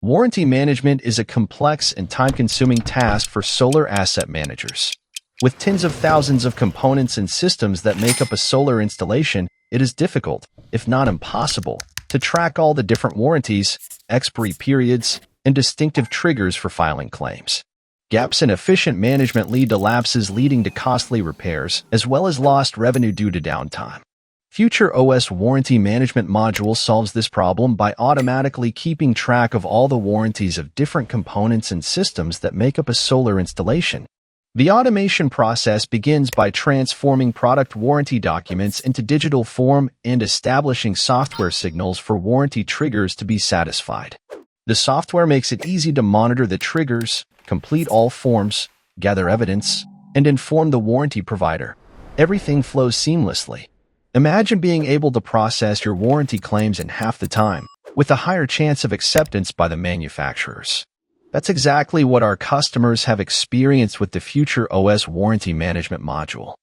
Warranty management is a complex and time-consuming task for solar asset managers. With tens of thousands of components and systems that make up a solar installation, it is difficult, if not impossible, to track all the different warranties, expiry periods, and distinctive triggers for filing claims. Gaps in efficient management lead to lapses leading to costly repairs, as well as lost revenue due to downtime. FutrOS Warranty Management Module solves this problem by automatically keeping track of all the warranties of different components and systems that make up a solar installation. The automation process begins by transforming product warranty documents into digital form and establishing software signals for warranty triggers to be satisfied. The software makes it easy to monitor the triggers, complete all forms, gather evidence, and inform the warranty provider. Everything flows seamlessly. Imagine being able to process your warranty claims in half the time, with a higher chance of acceptance by the manufacturers. That's exactly what our customers have experienced with the FutrOS Warranty Management Module.